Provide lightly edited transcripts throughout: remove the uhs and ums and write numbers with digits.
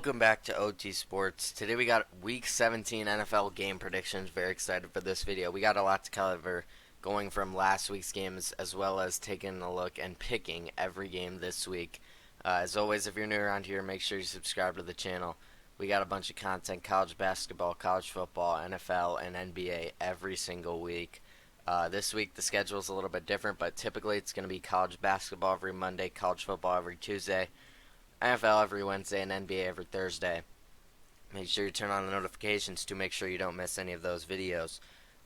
Welcome back to OT Sports. Today we got Week 17 NFL game predictions. Very excited for this video. We got a lot to cover, going from last week's games as well as taking a look and picking every game this week. As always, if you're new around here, make sure you subscribe to the channel. We got a bunch of content: college basketball, college football, NFL, and NBA every single week. This week the schedule is a little bit different, but typically it's going to be college basketball every Monday, college football every Tuesday, NFL every Wednesday, and NBA every Thursday. Make sure you turn on the notifications to make sure you don't miss any of those videos.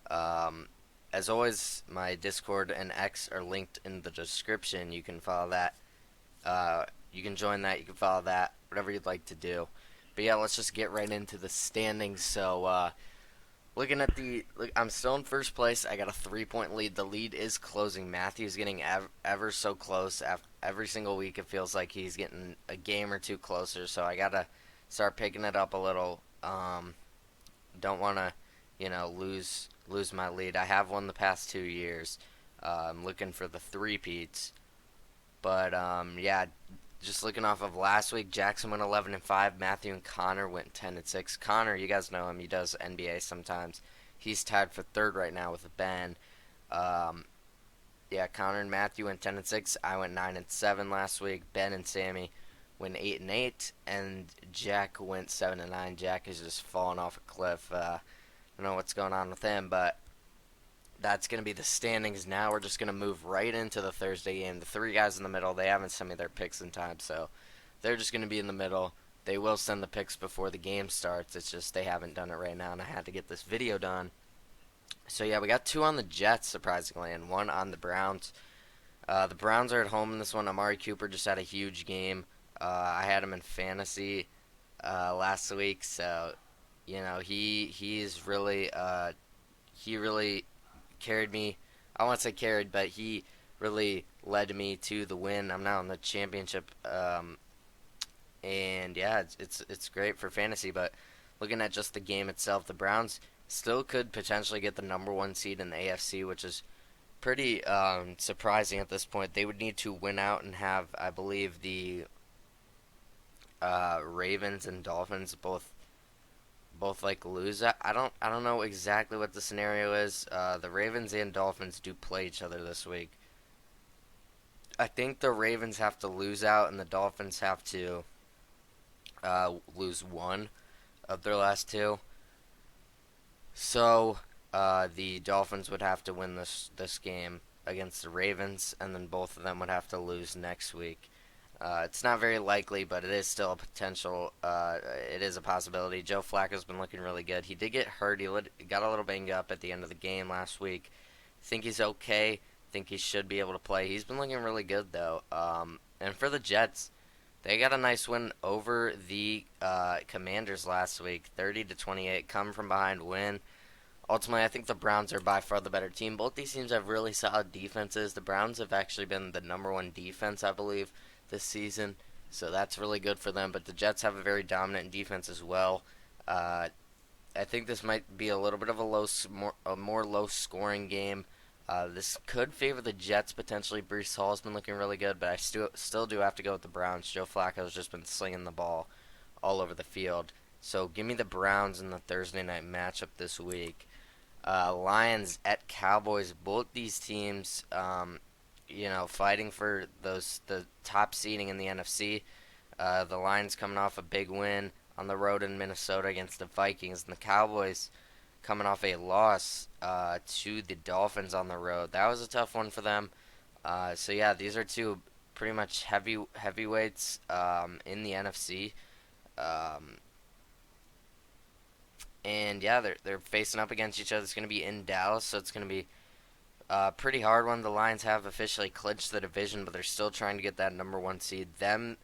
As always, my Discord and X are linked in the description. You can follow that. You can join that. You can follow that. Whatever you'd like to do. But yeah, let's just get right into the standings. So, looking at I'm still in first place. I got a 3-point lead. The lead is closing. Matthew's getting ever so close. Every single week it feels like he's getting a game or two closer. So I gotta start picking it up a little. Don't want to, lose my lead. I have won the past 2 years. I'm looking for the three-peats. But yeah, just looking off of last week, Jackson went 11-5. Matthew and Connor went 10-6. Connor, you guys know him. He does NBA sometimes. He's tied for third right now with Ben. Yeah, Connor and Matthew went 10-6. I went 9-7 last week. Ben and Sammy went 8-8, and Jack went 7-9. Jack is just falling off a cliff. I don't know what's going on with him, but that's going to be the standings now. We're just going to move right into the Thursday game. The three guys in the middle, they haven't sent me their picks in time, so they're just going to be in the middle. They will send the picks before the game starts. It's just they haven't done it right now, and I had to get this video done. So yeah, we got 2 on the Jets, surprisingly, and 1 on the Browns. The Browns are at home in this one. Amari Cooper just had a huge game. I had him in fantasy last week, so he's really he really carried me. I won't say carried, but he really led me to the win. I'm now in the championship, and yeah, it's great for fantasy. But looking at just the game itself, the Browns still could potentially get the number 1 seed in the AFC, which is pretty surprising at this point. They would need to win out and have, I believe, the Ravens and Dolphins both like lose. I don't know exactly what the scenario is. The Ravens and Dolphins do play each other this week. I think the Ravens have to lose out and the Dolphins have to lose one of their last 2. So the Dolphins would have to win this game against the Ravens, and then both of them would have to lose next week. It's not very likely, but it is still a potential. It is a possibility. Joe Flacco's been looking really good. He did get hurt. He got a little banged up at the end of the game last week. Think he's okay. Think he should be able to play. He's been looking really good, though. And for the Jets, they got a nice win over the Commanders last week, 30-28. Come from behind win. Ultimately, I think the Browns are by far the better team. Both these teams have really solid defenses. The Browns have actually been the number 1 defense, I believe, this season, so that's really good for them. But the Jets have a very dominant defense as well. I think this might be a little bit of a more low-scoring game. This could favor the Jets potentially. Breece Hall has been looking really good, but I still do have to go with the Browns. Joe Flacco's just been slinging the ball all over the field. So give me the Browns in the Thursday night matchup this week. Lions at Cowboys. Both these teams, fighting for the top seeding in the NFC. The Lions coming off a big win on the road in Minnesota against the Vikings, and the Cowboys coming off a loss to the Dolphins on the road. That was a tough one for them. So yeah, these are 2 pretty much heavyweights in the NFC. And yeah, they're facing up against each other. It's going to be in Dallas, so it's going to be a pretty hard one. The Lions have officially clinched the division, but they're still trying to get that number 1 seed. The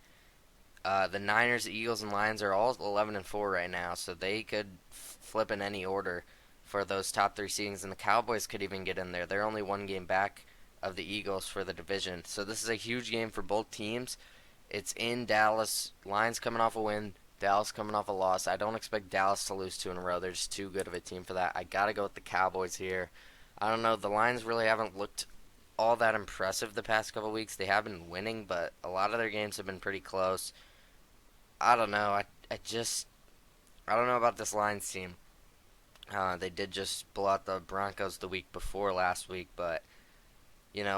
Niners, Eagles, and Lions are all 11-4 right now, so they could flip in any order for those top 3 seedings, and the Cowboys could even get in there. They're only 1 game back of the Eagles for the division, so this is a huge game for both teams. It's in Dallas. Lions coming off a win. Dallas coming off a loss. I don't expect Dallas to lose 2 in a row. They're just too good of a team for that. I got to go with the Cowboys here. I don't know. The Lions really haven't looked all that impressive the past couple weeks. They have been winning, but a lot of their games have been pretty close. I don't know. I just I don't know about this Lions team. They did just blow out the Broncos the week before last week, but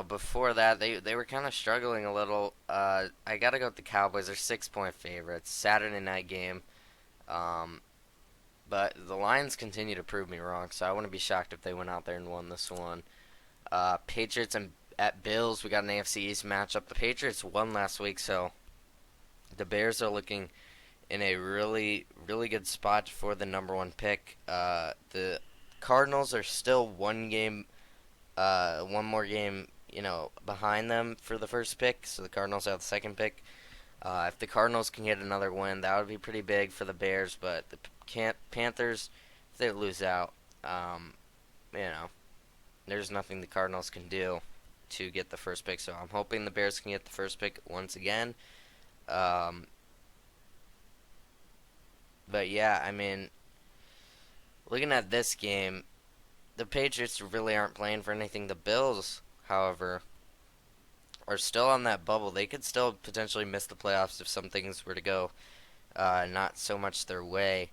before that they were kind of struggling a little. I gotta go with the Cowboys. They're 6-point favorites. Saturday night game. Um, but the Lions continue to prove me wrong, so I wouldn't be shocked if they went out there and won this one. Patriots and at Bills, we got an AFC East matchup. The Patriots won last week, so the Bears are looking in a really, really good spot for the number one pick. The Cardinals are still one more game, behind them for the first pick. So the Cardinals have the second pick. If the Cardinals can get another win, that would be pretty big for the Bears. But the Panthers, if they lose out, you know, there's nothing the Cardinals can do to get the first pick. So I'm hoping the Bears can get the first pick once again. Um, but yeah, I mean, looking at this game, the Patriots really aren't playing for anything. The Bills, however, are still on that bubble. They could still potentially miss the playoffs if some things were to go not so much their way.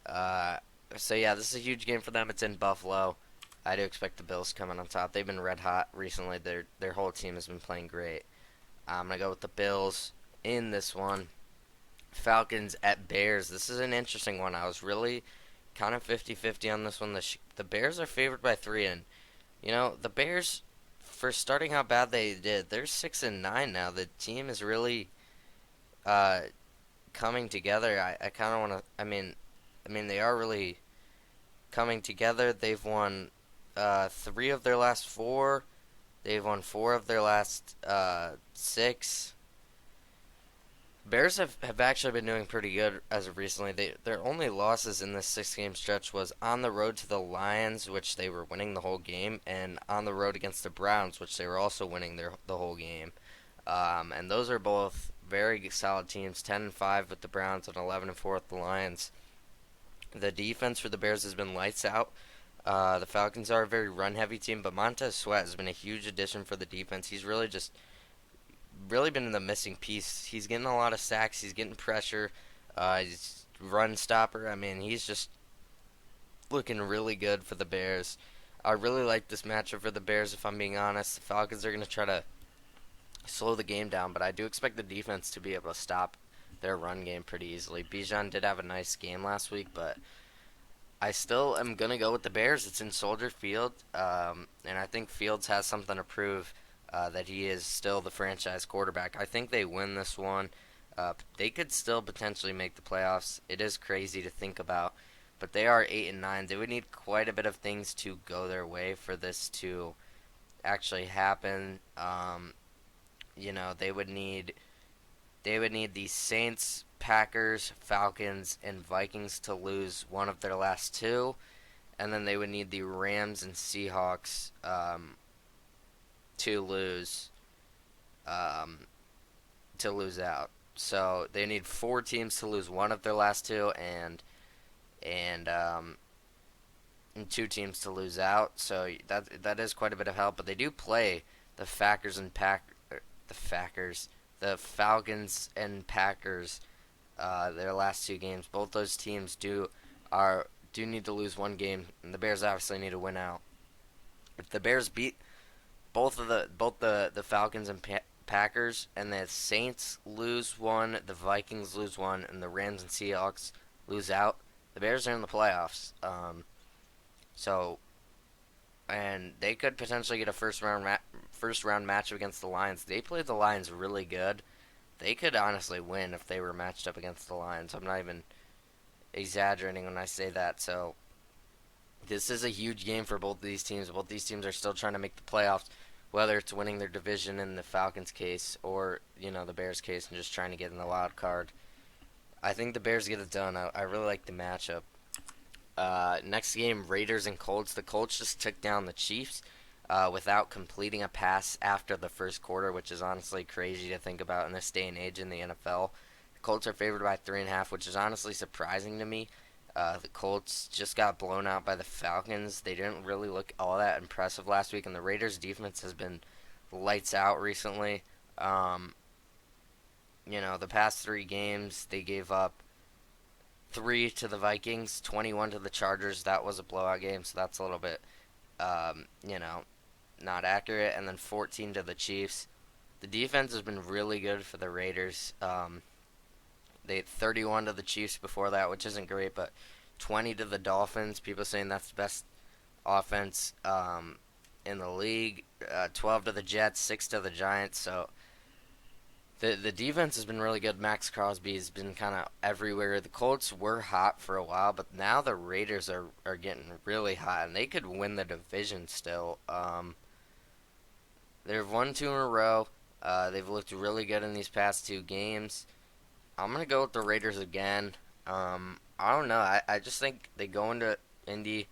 Uh, so yeah, this is a huge game for them. It's in Buffalo. I do expect the Bills coming on top. They've been red hot recently. Their whole team has been playing great. I'm gonna go with the Bills in this one. Falcons at Bears. This is an interesting one. I was really kind of 50-50 on this one. The Bears are favored by 3, and the Bears, for starting how bad they did, they're 6-9 now. The team is really uh, coming together. I kind of want to. I mean, they are really coming together. They've won 3 of their last 4. They've won 4 of their last 6. Bears have actually been doing pretty good as of recently. Their only losses in this 6-game stretch was on the road to the Lions, which they were winning the whole game, and on the road against the Browns, which they were also winning the whole game. And those are both very solid teams, 10-5 with the Browns and 11-4 with the Lions. The defense for the Bears has been lights out. The Falcons are a very run-heavy team, but Montez Sweat has been a huge addition for the defense. He's really been the missing piece. He's getting a lot of sacks. He's getting pressure. He's run stopper. I mean, he's just looking really good for the Bears. I really like this matchup for the Bears, if I'm being honest. The Falcons are going to try to slow the game down, but I do expect the defense to be able to stop their run game pretty easily. Bijan did have a nice game last week, but I still am going to go with the Bears. It's in Soldier Field, and I think Fields has something to prove, that he is still the franchise quarterback. I think they win this one. They could still potentially make the playoffs. It is crazy to think about, but they are 8-9. They would need quite a bit of things to go their way for this to actually happen. They would need the Saints, Packers, Falcons, and Vikings to lose one of their last 2, and then they would need the Rams and Seahawks to lose out. So they need 4 teams to lose one of their last 2, and 2 teams to lose out. So that is quite a bit of help. But they do play the the Falcons and Packers. Their last 2 games. Both those teams do need to lose one game, and the Bears obviously need to win out. If the Bears beat both the Falcons and Packers, and the Saints lose one, the Vikings lose one, and the Rams and Seahawks lose out, the Bears are in the playoffs. And they could potentially get a first round matchup against the Lions. They played the Lions really good. They could honestly win if they were matched up against the Lions. I'm not even exaggerating when I say that. So this is a huge game for both of these teams. Both these teams are still trying to make the playoffs, whether it's winning their division in the Falcons case or the Bears case and just trying to get in the wild card. I think the Bears get it done. I really like the matchup. Next game, Raiders and Colts. The Colts just took down the Chiefs without completing a pass after the first quarter, which is honestly crazy to think about in this day and age in the NFL. The Colts are favored by 3.5, which is honestly surprising to me. The Colts just got blown out by the Falcons. They didn't really look all that impressive last week, and the Raiders' defense has been lights out recently. The past 3 games, they gave up 23 to the Vikings, 21 to the Chargers. That was a blowout game, so that's a little bit, you know, not accurate. And then 14 to the Chiefs. The defense has been really good for the Raiders. They 31 to the Chiefs before that, which isn't great, but 20 to the Dolphins. People saying that's the best offense in the league. 12 to the Jets, 6 to the Giants. So the defense has been really good. Max Crosby has been kind of everywhere. The Colts were hot for a while, but now the Raiders are getting really hot, and they could win the division still. They've won two in a row. They've looked really good in these past two games. I'm gonna go with the Raiders again. I don't know. I just think they go into Indy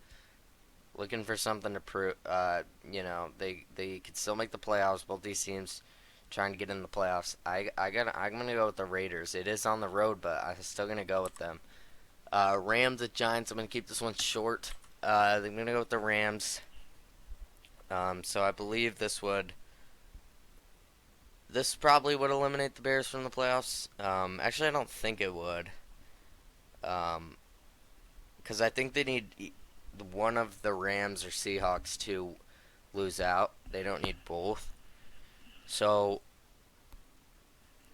looking for something to prove. They could still make the playoffs. Both these teams trying to get in the playoffs. I'm gonna go with the Raiders. It is on the road, but I'm still gonna go with them. Rams at Giants. I'm gonna keep this one short. I'm gonna go with the Rams. So I believe this probably would eliminate the Bears from the playoffs. Actually, I don't think it would. Because I think they need one of the Rams or Seahawks to lose out. They don't need both. So,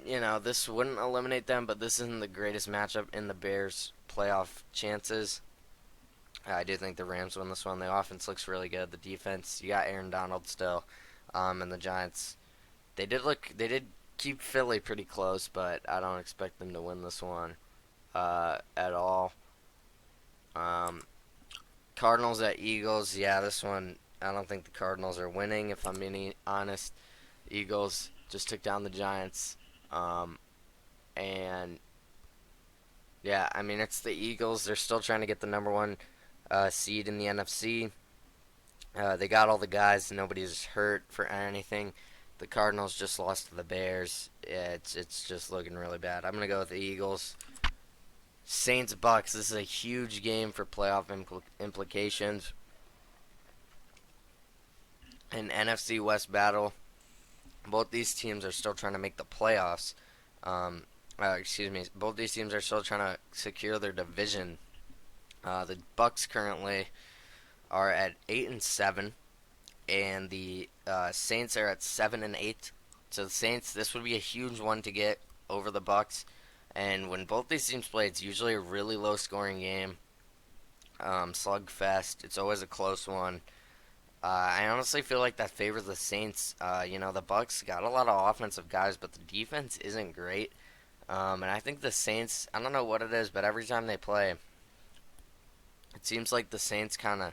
this wouldn't eliminate them, but this isn't the greatest matchup in the Bears' playoff chances. I do think the Rams win this one. The offense looks really good. The defense, you got Aaron Donald still, and the Giants. They did keep Philly pretty close, but I don't expect them to win this one at all. Cardinals at Eagles. Yeah, this one I don't think the Cardinals are winning. If I'm being honest, Eagles just took down the Giants, and yeah, I mean it's the Eagles. They're still trying to get the number one seed in the NFC. They got all the guys. Nobody's hurt for anything. The Cardinals just lost to the Bears. Yeah, it's just looking really bad. I'm gonna go with the Eagles. Saints Bucks. This is a huge game for playoff implications. An NFC West battle. Both these teams are still trying to make the playoffs. Both these teams are still trying to secure their division. The Bucks currently are at 8-7. And the Saints are at 7-8. So the Saints, this would be a huge one to get over the Bucks. And when both these teams play, it's usually a really low-scoring game, slugfest. It's always a close one. I honestly feel like that favors the Saints. The Bucks got a lot of offensive guys, but the defense isn't great. And I think the Saints, I don't know what it is, but every time they play, it seems like the Saints kind of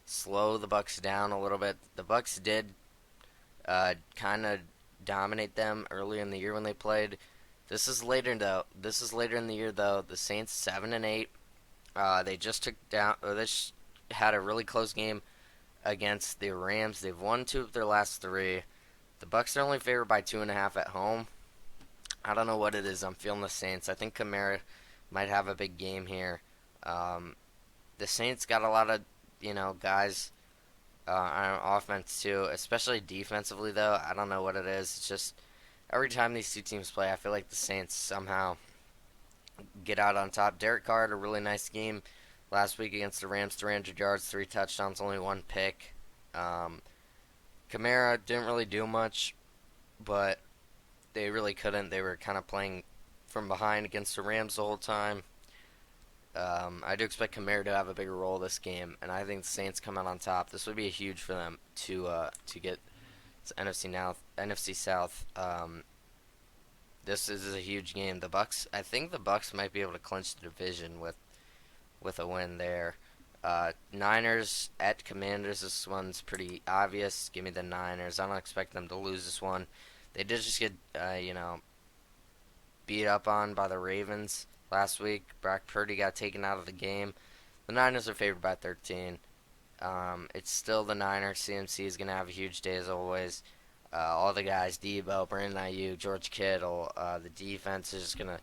slow the Bucks down a little bit. The Bucks did kind of dominate them earlier in the year when they played. This is later in the year though. The Saints 7-8. They just took down. Or they had a really close game against the Rams. They've won two of their last three. The Bucks are only favored by 2.5 at home. I don't know what it is. I'm feeling the Saints. I think Kamara might have a big game here. The Saints got a lot of guys on offense too, especially defensively though. I don't know what it is. It's just every time these two teams play, I feel like the Saints somehow get out on top. Derek Carr had a really nice game last week against the Rams, 300 yards, 3 touchdowns, only 1 pick. Kamara didn't really do much, but they really couldn't. They were kind of playing from behind against the Rams the whole time. I do expect Kamara to have a bigger role this game, and I think the Saints come out on top. This would be huge for them to get to NFC South. This is a huge game. I think the Bucks might be able to clinch the division with a win there. Niners at Commanders. This one's pretty obvious. Give me the Niners. I don't expect them to lose this one. They did just get beat up on by the Ravens last week. Brock Purdy got taken out of the game. The Niners are favored by 13. It's still the Niners. CMC is going to have a huge day as always. All the guys, Debo, Brandon Ayuk, George Kittle. The defense is just going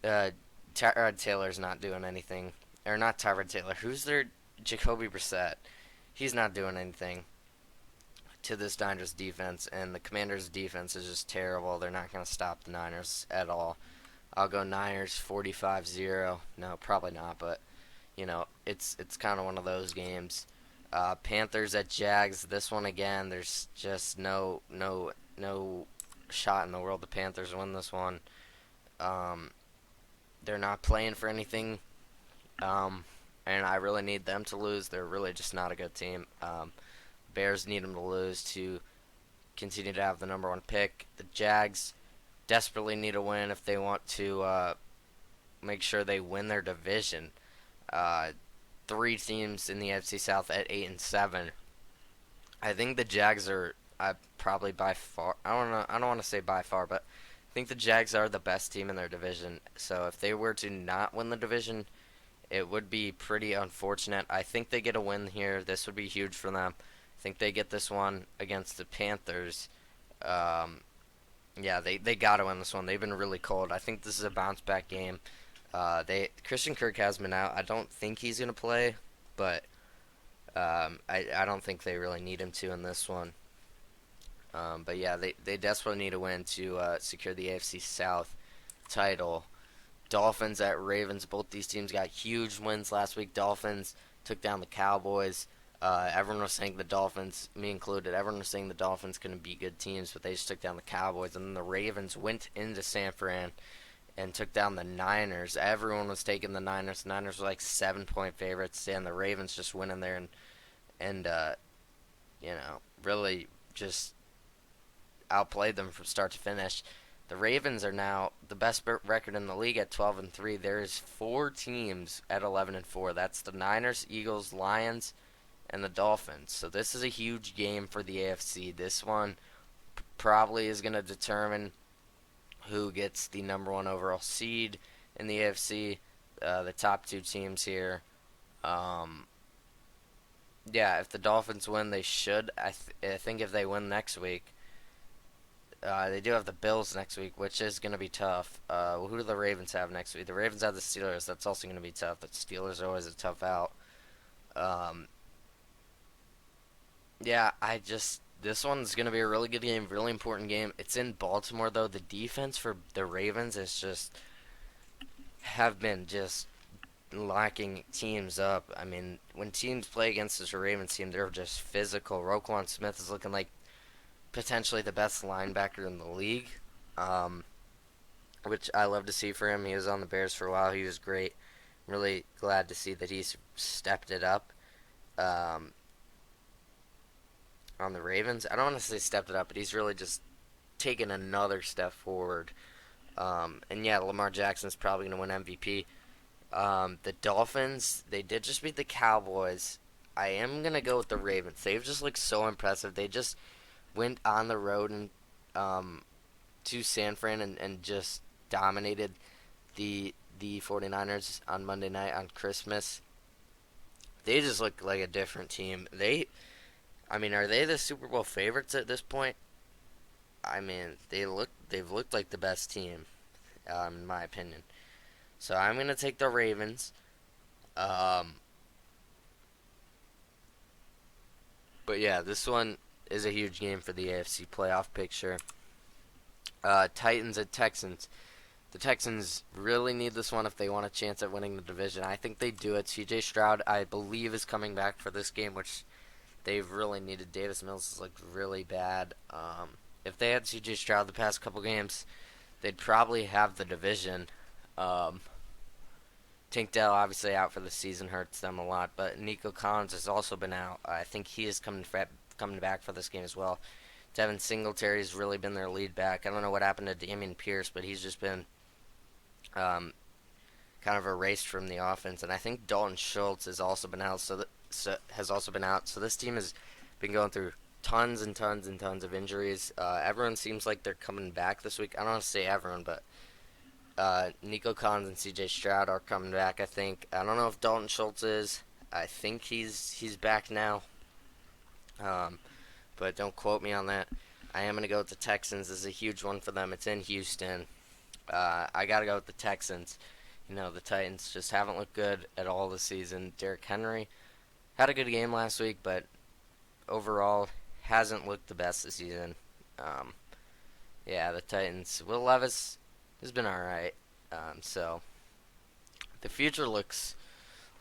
to... Tyrod Taylor's not doing anything. Or not Tyrod Taylor. Who's their... Jacoby Brissett. He's not doing anything to this Niners defense. And the Commanders' defense is just terrible. They're not going to stop the Niners at all. I'll go Niners 45-0. No, probably not, but it's kind of one of those games. Panthers at Jags. This one again. There's just no shot in the world the Panthers win this one. Um, they're not playing for anything, and I really need them to lose. They're really just not a good team. Bears need them to lose to continue to have the number one pick. The Jags desperately need a win if they want to make sure they win their division. Uh, Three teams in the NFC South at 8-7. I think the Jags are probably by far. I don't know. I don't want to say by far, but I think the Jags are the best team in their division. So if they were to not win the division, it would be pretty unfortunate. I think they get a win here. This would be huge for them. I think they get this one against the Panthers. Um, yeah, they got to win this one. They've been really cold. I think this is a bounce back game. They Christian Kirk has been out. I don't think he's gonna play, but I don't think they really need him to in this one. But yeah, they desperately need a win to secure the AFC South title. Dolphins at Ravens. Both these teams got huge wins last week. Dolphins took down the Cowboys. Everyone was saying the Dolphins, me included, everyone was saying the Dolphins couldn't be good teams, but they just took down the Cowboys. And then the Ravens went into San Fran and took down the Niners. Everyone was taking the Niners. The Niners were like 7-point favorites, and the Ravens just went in there and really just outplayed them from start to finish. The Ravens are now the best record in the league at 12-3. There's four teams at 11-4. That's the Niners, Eagles, Lions, and the Dolphins. So this is a huge game for the AFC. This one probably is going to determine who gets the number one overall seed in the AFC. The top two teams here. Yeah, if the Dolphins win, they should. I think if they win next week, they do have the Bills next week, which is going to be tough. Who do the Ravens have next week? The Ravens have the Steelers. That's also going to be tough. The Steelers are always a tough out. Um, yeah, this one's going to be a really good game, really important game. It's in Baltimore, though. The defense for the Ravens is have been just locking teams up. I mean, when teams play against this Ravens team, they're just physical. Roquan Smith is looking like potentially the best linebacker in the league, um, which I love to see for him. He was on the Bears for a while. He was great. I'm really glad to see that he's stepped it up um, on the Ravens. I don't want to say stepped it up, but he's really just taken another step forward. And yeah, Lamar Jackson's probably going to win MVP. The Dolphins, they did just beat the Cowboys. I am going to go with the Ravens. They've just looked so impressive. They just went on the road and to San Fran and just dominated the 49ers on Monday night on Christmas. They just look like a different team. Are they the Super Bowl favorites at this point? I mean, they've looked like the best team, in my opinion. So I'm gonna take the Ravens. Um, but yeah, this one is a huge game for the AFC playoff picture. Titans at Texans. The Texans really need this one if they want a chance at winning the division. I think they do it. C.J. Stroud, I believe, is coming back for this game, which they've really needed. Davis Mills has looked really bad. If they had C.J. Stroud the past couple games, they'd probably have the division. Tank Dell obviously out for the season, hurts them a lot, but Nico Collins has also been out. I think he is coming back for this game as well. Devin Singletary's really been their lead back. I don't know what happened to Dameon Pierce, but he's just been kind of erased from the offense. And I think Dalton Schultz has also been out. So this team has been going through tons and tons and tons of injuries. Everyone seems like they're coming back this week. I don't want to say everyone, but Nico Collins and C.J. Stroud are coming back, I think. I don't know if Dalton Schultz is. I think he's back now. But don't quote me on that. I am going to go with the Texans. This is a huge one for them. It's in Houston. I got to go with the Texans. The Titans just haven't looked good at all this season. Derrick Henry had a good game last week, but overall hasn't looked the best this season. Yeah, the Titans. Will Levis has been alright. So the future looks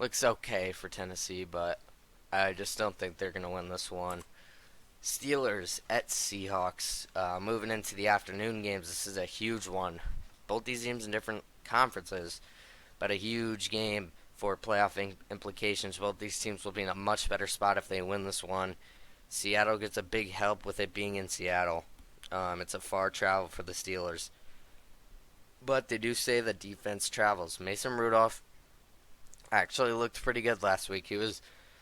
okay for Tennessee, but I just don't think they're gonna win this one. Steelers at Seahawks. Moving into the afternoon games, this is a huge one. Both these teams in different conferences, but a huge game for playoff implications. Both these teams will be in a much better spot if they win this one. Seattle gets a big help with it being in Seattle. It's a far travel for the Steelers. But they do say that defense travels. Mason Rudolph actually looked pretty good last week. He was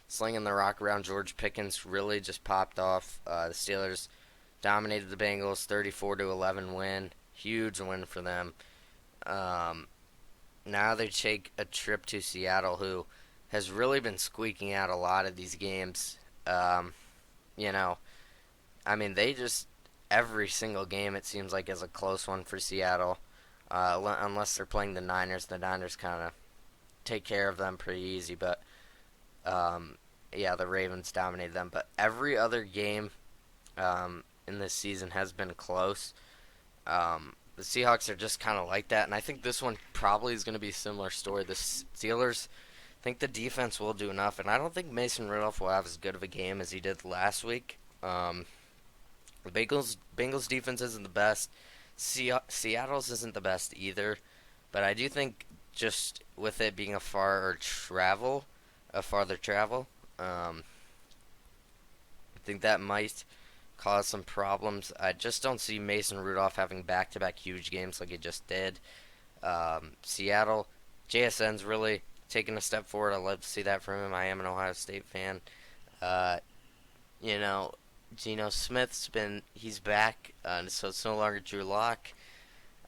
slinging the rock around. George Pickens really just popped off. The Steelers dominated the Bengals, 34-11 win. Huge win for them. Um, Now they take a trip to Seattle, who has really been squeaking out a lot of these games. Um, you know, I mean, they just every single game it seems like is a close one for Seattle. Unless they're playing the Niners kind of take care of them pretty easy. But yeah, the Ravens dominated them. But every other game in this season has been close. The Seahawks are just kind of like that, and I think this one probably is going to be a similar story. The Steelers think the defense will do enough, and I don't think Mason Rudolph will have as good of a game as he did last week. The Bengals defense isn't the best. Seattle's isn't the best either, but I do think just with it being a farther travel, I think that might cause some problems. I just don't see Mason Rudolph having back-to-back huge games like he just did. Seattle, JSN's really taking a step forward. I love to see that from him. I am an Ohio State fan. Uh, you know, Geno he's back, so it's no longer Drew Lock.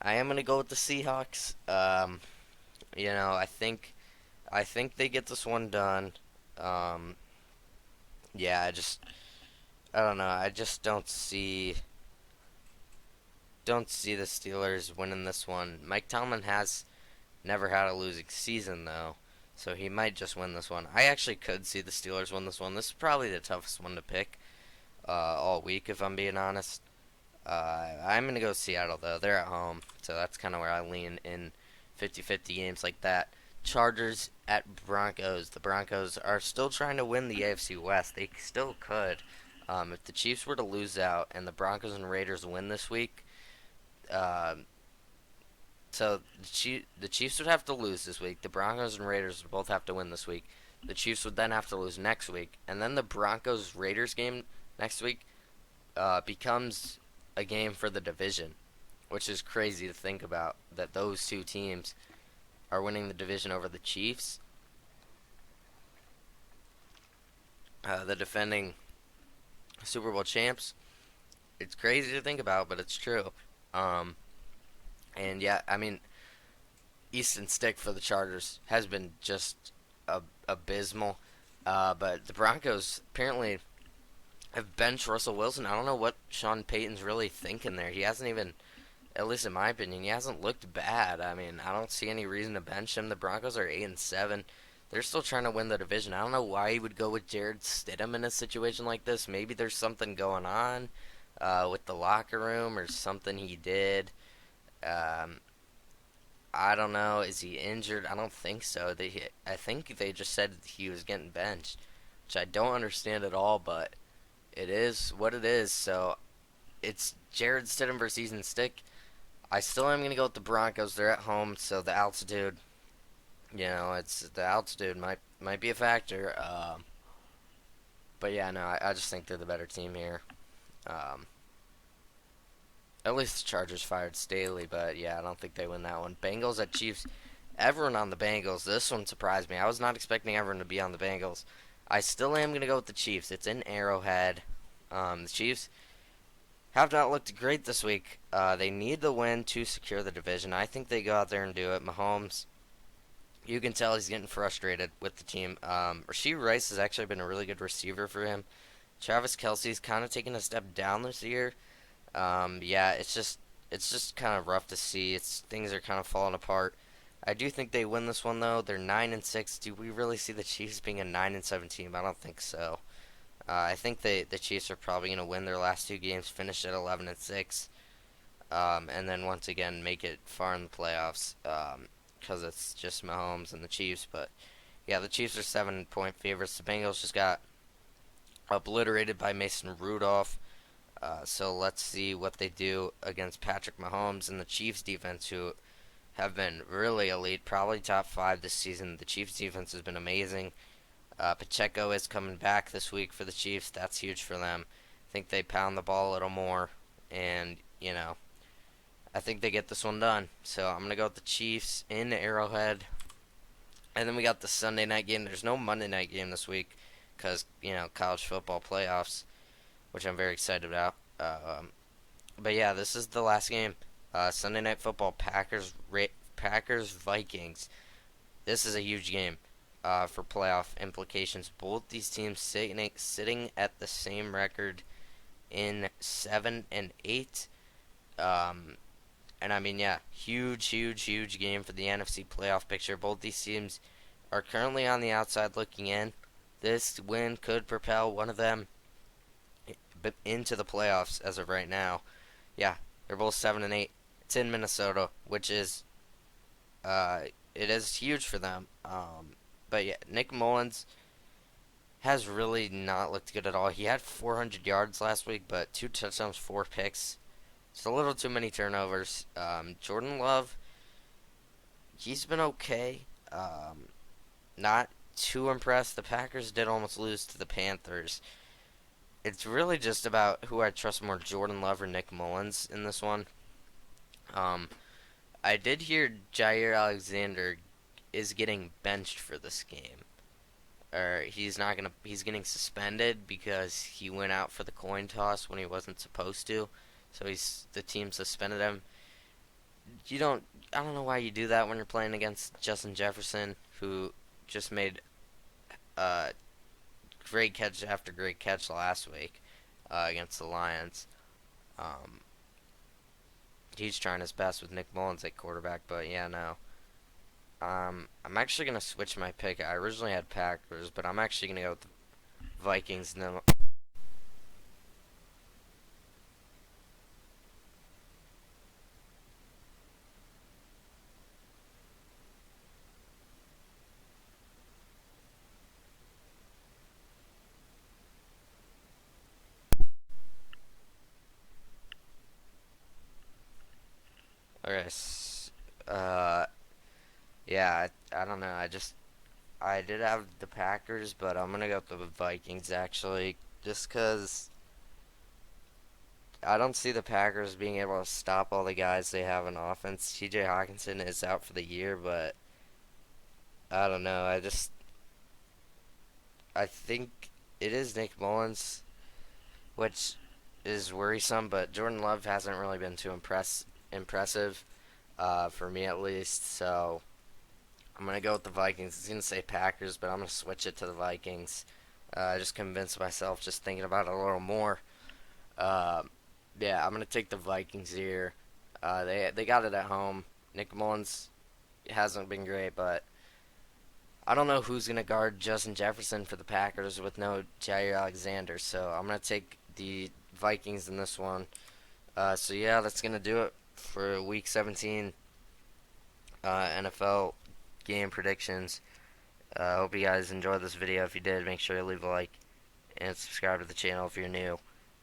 I am gonna go with the Seahawks. I think they get this one done. Um, yeah, I don't know. I just don't see the Steelers winning this one. Mike Tomlin has never had a losing season though, so he might just win this one. I actually could see the Steelers win this one. This is probably the toughest one to pick all week, if I'm being honest. I'm gonna go Seattle though. They're at home, so that's kind of where I lean in 50-50 games like that. Chargers at Broncos. The Broncos are still trying to win the AFC West. They still could. If the Chiefs were to lose out and the Broncos and Raiders win this week, uh, so the Chiefs would have to lose this week. The Broncos and Raiders would both have to win this week. The Chiefs would then have to lose next week, and then the Broncos Raiders game next week becomes a game for the division, which is crazy to think about. That those two teams are winning the division over the Chiefs, the defending Super Bowl champs. It's crazy to think about, but it's true. Um, and yeah, I mean, Easton Stick for the Chargers has been just abysmal. But the Broncos apparently have benched Russell Wilson. I don't know what Sean Payton's really thinking there. He hasn't even, at least in my opinion, he hasn't looked bad. I mean, I don't see any reason to bench him. The Broncos are 8-7. They're still trying to win the division. I don't know why he would go with Jared Stidham in a situation like this. Maybe there's something going on with the locker room or something he did. Um, I don't know. Is he injured? I don't think so. I think they just said he was getting benched, which I don't understand at all. But it is what it is. So it's Jared Stidham versus Easton Stick. I still am gonna go with the Broncos. They're at home, so the altitude, it's the altitude might be a factor. But yeah, no, I just think they're the better team here. Um, at least the Chargers fired Staley, but yeah, I don't think they win that one. Bengals at Chiefs. Everyone on the Bengals. This one surprised me. I was not expecting everyone to be on the Bengals. I still am gonna go with the Chiefs. It's in Arrowhead. The Chiefs have not looked great this week. They need the win to secure the division. I think they go out there and do it. Mahomes, you can tell he's getting frustrated with the team. Rashee Rice has actually been a really good receiver for him. Travis Kelsey's kind of taken a step down this year. Yeah, it's just kind of rough to see. Things are kind of falling apart. I do think they win this one though. They're 9-6. Do we really see the Chiefs being a 9-7 team? I don't think so. I think the Chiefs are probably going to win their last two games, finish at 11-6. and then once again make it far in the playoffs because it's just Mahomes and the Chiefs. But yeah, the Chiefs are 7-point favorites. The Bengals just got obliterated by Mason Rudolph. So let's see what they do against Patrick Mahomes and the Chiefs defense, who have been really elite, probably top five this season. The Chiefs defense has been amazing. Pacheco is coming back this week for the Chiefs. That's huge for them. I think they pound the ball a little more, and I think they get this one done. So I'm gonna go with the Chiefs in Arrowhead, and then we got the Sunday night game. There's no Monday night game this week because college football playoffs, which I'm very excited about. But yeah, this is the last game. Sunday night football, Packers Vikings. This is a huge game for playoff implications. Both these teams sitting at the same record in 7-8. And I mean, yeah, huge game for the NFC playoff picture. Both these teams are currently on the outside looking in. This win could propel one of them into the playoffs as of right now. Yeah, they're both 7-8. It's in Minnesota, which is it is huge for them. But yeah, Nick Mullins has really not looked good at all. He had 400 yards last week, but 2 touchdowns, 4 picks. It's a little too many turnovers. Jordan Love, he's been okay. Not too impressed. The Packers did almost lose to the Panthers. It's really just about who I trust more, Jordan Love or Nick Mullins in this one. Um, I did hear Jair Alexander is getting benched for this game. Or he's getting suspended because he went out for the coin toss when he wasn't supposed to. So the team suspended him. I don't know why you do that when you're playing against Justin Jefferson, who just made uh, great catch after great catch last week against the Lions. Um, he's trying his best with Nick Mullins at quarterback, but yeah, no. I'm actually gonna switch my pick. I originally had Packers, but I'm actually gonna go with the Vikings. And then, okay, yeah, I don't know. I did have the Packers, but I'm gonna go with the Vikings actually, just 'cause I don't see the Packers being able to stop all the guys they have in offense. T.J. Hawkinson is out for the year, but I don't know. I think it is Nick Mullins, which is worrisome. But Jordan Love hasn't really been too impressive, for me at least. So I'm gonna go with the Vikings. It's gonna say Packers, but I'm gonna switch it to the Vikings. I just convinced myself just thinking about it a little more. Uh, yeah, I'm gonna take the Vikings here. They got it at home. Nick Mullins hasn't been great, but I don't know who's gonna guard Justin Jefferson for the Packers with no Jair Alexander. So I'm gonna take the Vikings in this one. So yeah, that's gonna do it for Week 17 NFL game predictions. I hope you guys enjoyed this video. If you did, make sure to leave a like and subscribe to the channel if you're new.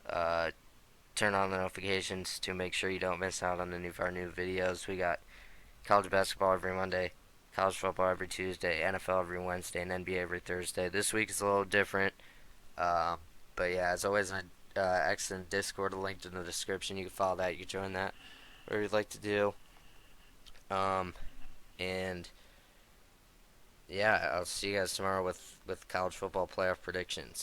Uh, Turn on the notifications to make sure you don't miss out on any of our new videos. We got college basketball every Monday, college football every Tuesday, NFL every Wednesday, and NBA every Thursday. This week is a little different. Uh, but yeah, as always, my excellent Discord linked in the description. You can follow that. You can join that. Whatever you'd like to do. Um, and yeah, I'll see you guys tomorrow with college football playoff predictions.